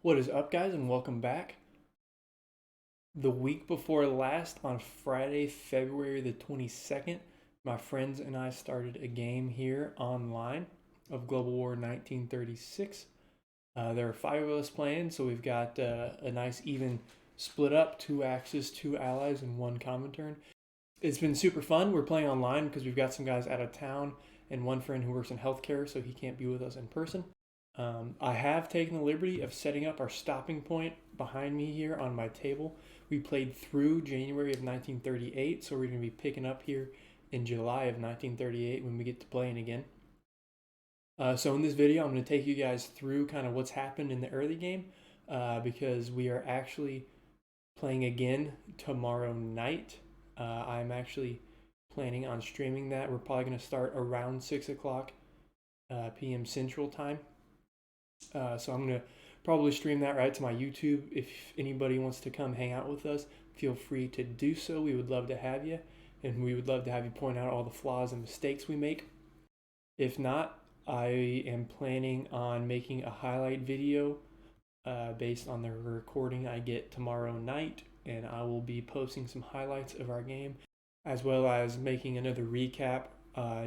What is up, guys, and welcome back. The week before last, on Friday, February the 22nd, my friends and I started a game here online of Global War 1936. There are 5 of us playing, so we've got a nice even split up, 2 Axis, 2 allies, and 1 common turn. It's been super fun. We're playing online because we've got some guys out of town and one friend who works in healthcare, so he can't be with us in person. I have taken the liberty of setting up our stopping point behind me here on my table. We played through January of 1938, so we're going to be picking up here in July of 1938 when we get to playing again. So in this video, I'm going to take you guys through kind of what's happened in the early game because we are actually playing again tomorrow night. I'm actually planning on streaming that. We're probably going to start around 6 o'clock p.m. Central Time. So I'm going to probably stream that right to my YouTube. If anybody wants to come hang out with us, feel free to do so. We would love to have you, and we would love to have you point out all the flaws and mistakes we make. If not, I am planning on making a highlight video based on the recording I get tomorrow night, and I will be posting some highlights of our game, as well as making another recap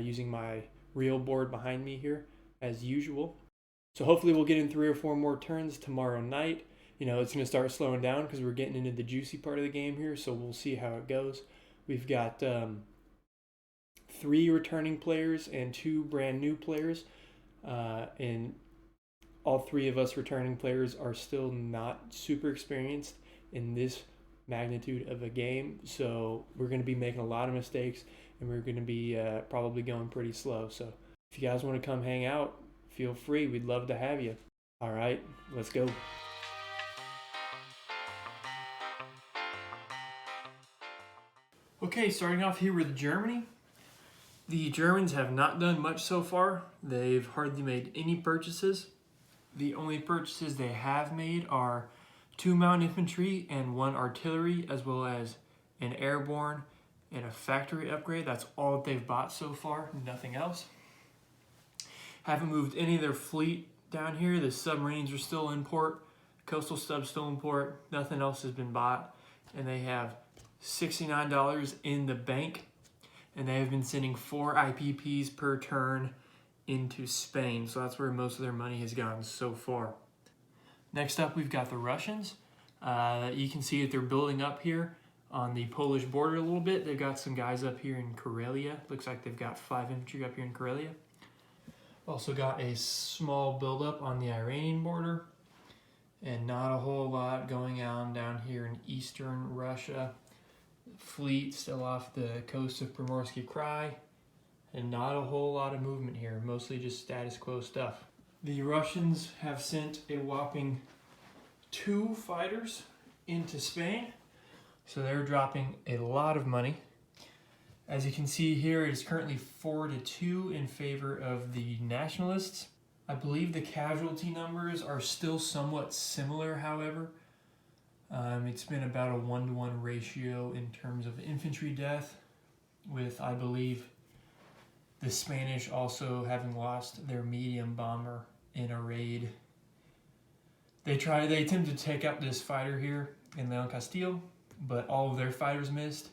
using my real board behind me here, as usual. So hopefully we'll get in 3 or 4 more turns tomorrow night. You know, it's going to start slowing down because we're getting into the juicy part of the game here, so we'll see how it goes. We've got 3 returning players and 2 brand new players, and all 3 of us returning players are still not super experienced in this magnitude of a game, so we're going to be making a lot of mistakes, and we're going to be probably going pretty slow. So if you guys want to come hang out, feel free. We'd love to have you. All right, let's go. Okay, starting off here with Germany. The Germans have not done much so far. They've hardly made any purchases. The only purchases they have made are 2 mountain infantry and 1 artillery, as well as an airborne and a factory upgrade. That's all that they've bought so far, nothing else. Haven't moved any of their fleet down here. The submarines are still in port. Coastal subs still in port. Nothing else has been bought. And they have $69 in the bank. And they have been sending 4 IPPs per turn into Spain. So that's where most of their money has gone so far. Next up, we've got the Russians. You can see that they're building up here on the Polish border a little bit. They've got some guys up here in Karelia. Looks like they've got 5 infantry up here in Karelia. Also got a small buildup on the Iranian border, and not a whole lot going on down here in eastern Russia. Fleet still off the coast of Primorsky Krai, and not a whole lot of movement here, mostly just status quo stuff. The Russians have sent a whopping 2 fighters into Spain, so they're dropping a lot of money. As you can see here, it is currently 4-2 in favor of the nationalists. I believe the casualty numbers are still somewhat similar, however. It's been about a 1-to-1 ratio in terms of infantry death, with, I believe, the Spanish also having lost their medium bomber in a raid. They attempted to take out this fighter here in Leon Castillo, but all of their fighters missed.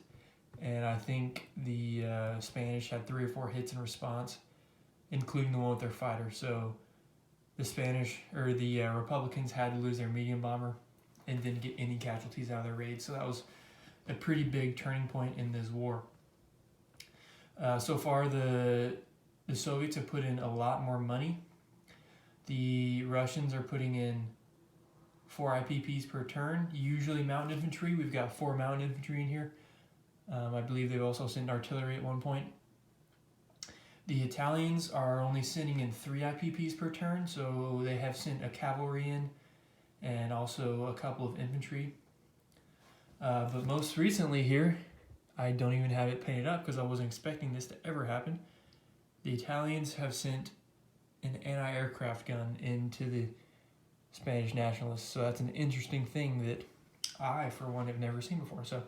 And I think the Spanish had 3 or 4 hits in response, including the one with their fighter. So the Republicans had to lose their medium bomber and didn't get any casualties out of their raid. So that was a pretty big turning point in this war. So far, the Soviets have put in a lot more money. The Russians are putting in 4 IPPs per turn, usually mountain infantry. We've got 4 mountain infantry in here. I believe they've also sent artillery at one point. The Italians are only sending in 3 IPPs per turn, so they have sent a cavalry in and also a couple of infantry. But most recently here, I don't even have it painted up because I wasn't expecting this to ever happen. The Italians have sent an anti-aircraft gun into the Spanish nationalists, so that's an interesting thing that I, for one, have never seen before. So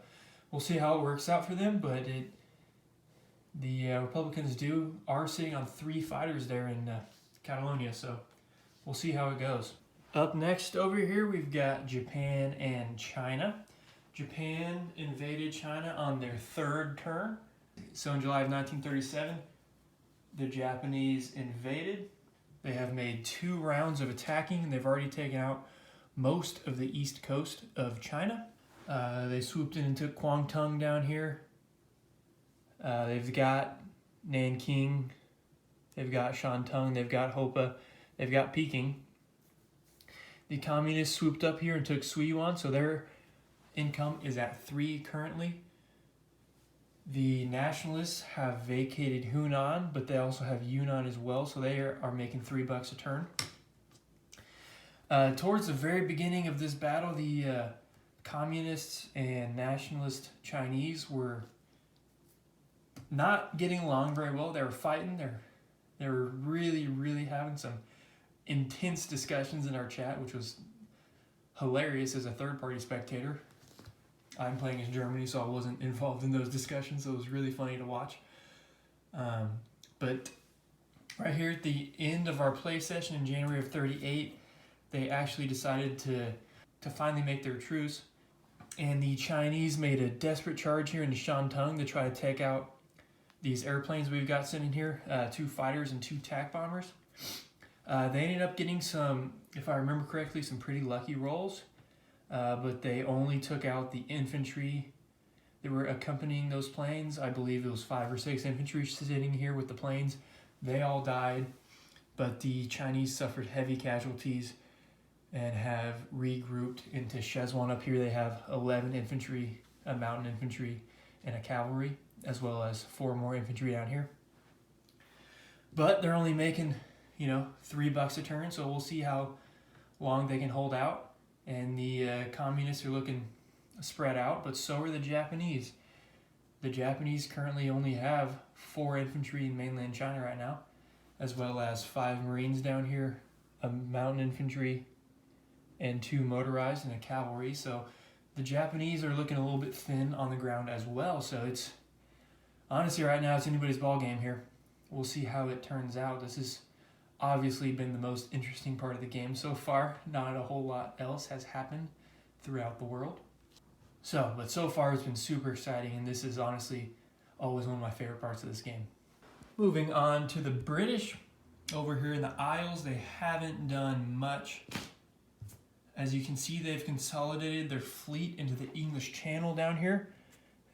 we'll see how it works out for them, but the Republicans are sitting on 3 fighters there in Catalonia, so we'll see how it goes. Up next over here, we've got Japan and China. Japan invaded China on their third turn. So in July of 1937, the Japanese invaded. They have made 2 rounds of attacking, and they've already taken out most of the east coast of China. They swooped in and took Guangdong down here. They've got Nanking, they've got Shantung, they've got Hopa, they've got Peking. The communists swooped up here and took Suiyuan, so their income is at 3 currently. The nationalists have vacated Hunan, but they also have Yunnan as well, so they are making $3 a turn. Towards the very beginning of this battle, the communists and nationalist Chinese were not getting along very well. They were fighting. They were really having some intense discussions in our chat, which was hilarious as a third-party spectator. I'm playing as Germany, so I wasn't involved in those discussions, so it was really funny to watch. But right here at the end of our play session in January of 38, they actually decided to finally make their truce. And the Chinese made a desperate charge here into Shantung to try to take out these airplanes we've got sitting here, 2 fighters and 2 TAC bombers. They ended up getting some, if I remember correctly, some pretty lucky rolls. But they only took out the infantry that were accompanying those planes. I believe it was 5 or 6 infantry sitting here with the planes. They all died, but the Chinese suffered heavy casualties and have regrouped into Szechuan. Up here they have 11 infantry, a mountain infantry, and a cavalry, as well as 4 more infantry down here. But they're only making, $3 a turn, so we'll see how long they can hold out. And the communists are looking spread out, but so are the Japanese. The Japanese currently only have 4 infantry in mainland China right now, as well as 5 Marines down here, a mountain infantry, and 2 motorized and a cavalry. So the Japanese are looking a little bit thin on the ground as well. So it's honestly right now it's anybody's ball game here. We'll see how it turns out. This has obviously been the most interesting part of the game so far. Not a whole lot else has happened throughout the world. But so far it's been super exciting, and this is honestly always one of my favorite parts of this game. Moving on to the British. Over here in the Isles, they haven't done much. As you can see, they've consolidated their fleet into the English Channel down here,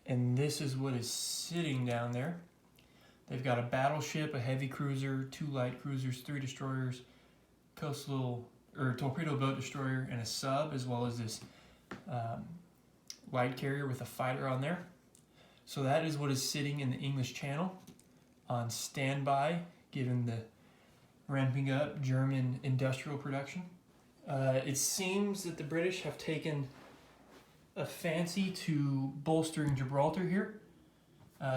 and this is what is sitting down there. They've got a battleship, a heavy cruiser, 2 light cruisers, 3 destroyers, torpedo boat destroyer, and a sub, as well as this light carrier with a fighter on there. So that is what is sitting in the English Channel on standby, given the ramping up German industrial production. It seems that the British have taken a fancy to bolstering Gibraltar here.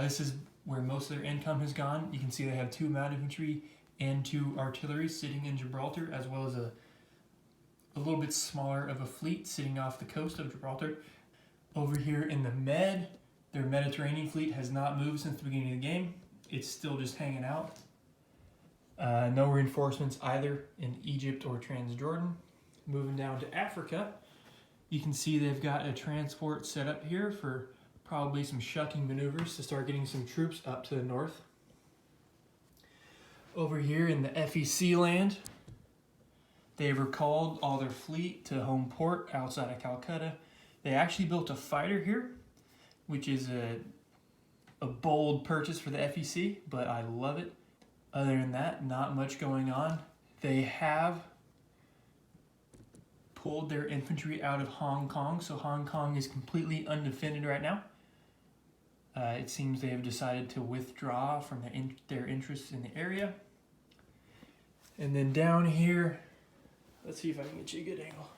This is where most of their income has gone. You can see they have 2 mounted infantry and 2 artillery sitting in Gibraltar, as well as a little bit smaller of a fleet sitting off the coast of Gibraltar. Over here in the Med, their Mediterranean fleet has not moved since the beginning of the game. It's still just hanging out. No reinforcements either in Egypt or Transjordan. Moving down to Africa, you can see they've got a transport set up here for probably some shucking maneuvers to start getting some troops up to the north. Over here in the FEC land, they've recalled all their fleet to home port outside of Calcutta. They actually built a fighter here, which is a bold purchase for the FEC, but I love it. Other than that, not much going on. They have pulled their infantry out of Hong Kong, so Hong Kong is completely undefended right now. It seems they have decided to withdraw from their interests in the area. And then down here, let's see if I can get you a good angle.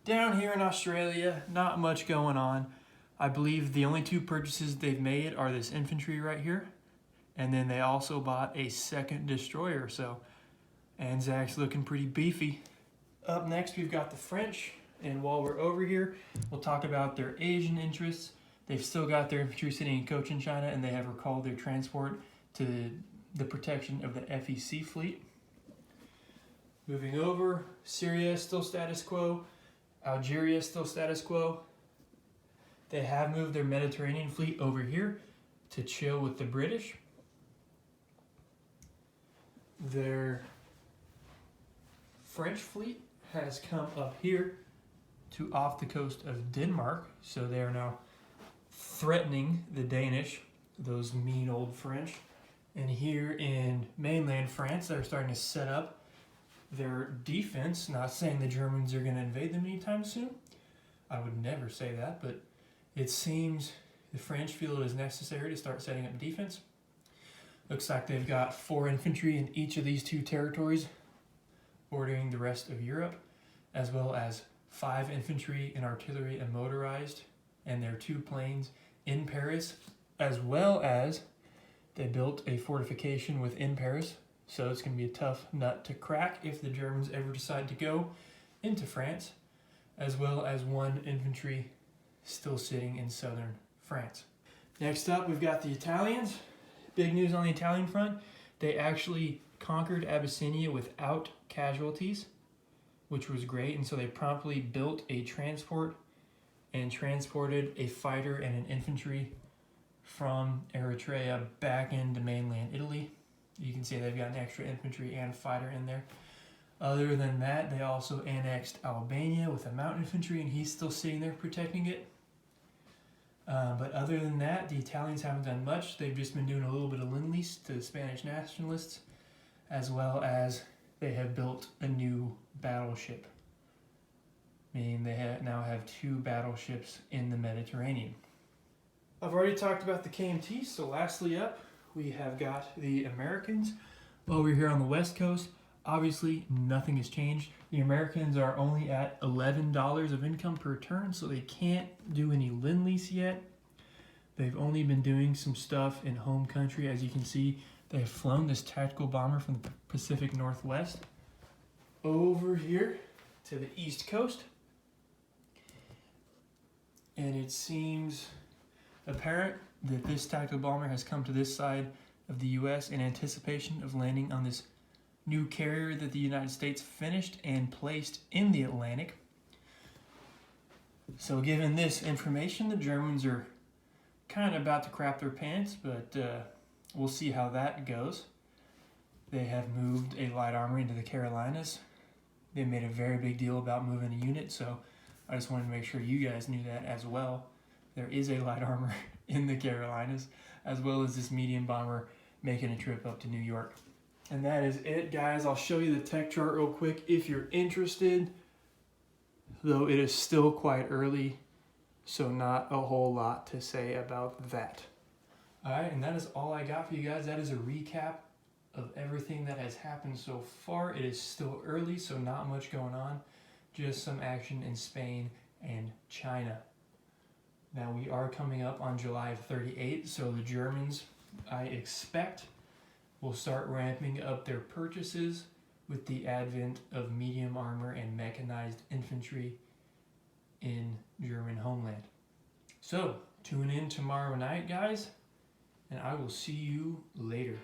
Down here in Australia, not much going on. I believe the only 2 purchases they've made are this infantry right here, and then they also bought a 2nd destroyer, so Anzac's looking pretty beefy. Up next, we've got the French, and while we're over here, we'll talk about their Asian interests. They've still got their infantry sitting in Cochin China, and they have recalled their transport to the protection of the FEC fleet. Moving over, Syria is still status quo. Algeria is still status quo. They have moved their Mediterranean fleet over here to chill with the British. Their French fleet has come up here to off the coast of Denmark, so they are now threatening the Danish, those mean old French. And here in mainland France, they're starting to set up their defense. Not saying the Germans are going to invade them anytime soon. I would never say that, but it seems the French feel it is necessary to start setting up defense. Looks like they've got 4 infantry in each of these 2 territories, bordering the rest of Europe, as well as 5 infantry and artillery and motorized, and their 2 planes in Paris, as well as they built a fortification within Paris. So it's going to be a tough nut to crack if the Germans ever decide to go into France, as well as 1 infantry still sitting in southern France. Next up, we've got the Italians. Big news on the Italian front. They actually conquered Abyssinia without casualties, which was great. And so they promptly built a transport and transported a fighter and an infantry from Eritrea back into mainland Italy. You can see they've got an extra infantry and fighter in there. Other than that, they also annexed Albania with a mountain infantry, and he's still sitting there protecting it. But other than that, the Italians haven't done much. They've just been doing a little bit of lend-lease to the Spanish nationalists, as well as they have built a new battleship, meaning they now have 2 battleships in the Mediterranean. I've already talked about the KMT, so lastly up, we have got the Americans over here on the West Coast. Obviously, nothing has changed. The Americans are only at $11 of income per turn, so they can't do any lend-lease yet. They've only been doing some stuff in home country. As you can see, they have flown this tactical bomber from the Pacific Northwest over here to the East Coast. And it seems apparent that this tactical bomber has come to this side of the U.S. in anticipation of landing on this new carrier that the United States finished and placed in the Atlantic. So given this information, the Germans are kind of about to crap their pants, but we'll see how that goes. They have moved a light armor into the Carolinas. They made a very big deal about moving a unit, so I just wanted to make sure you guys knew that as well. There is a light armor in the Carolinas, as well as this medium bomber making a trip up to New York. And that is it, guys. I'll show you the tech chart real quick if you're interested, though it is still quite early, so not a whole lot to say about that. All right, and that is all I got for you guys. That is a recap of everything that has happened so far. It is still early, so not much going on, just some action in Spain and China. Now we are coming up on July 38th, so the Germans, I expect, will start ramping up their purchases with the advent of medium armor and mechanized infantry in German homeland. So tune in tomorrow night, guys, and I will see you later.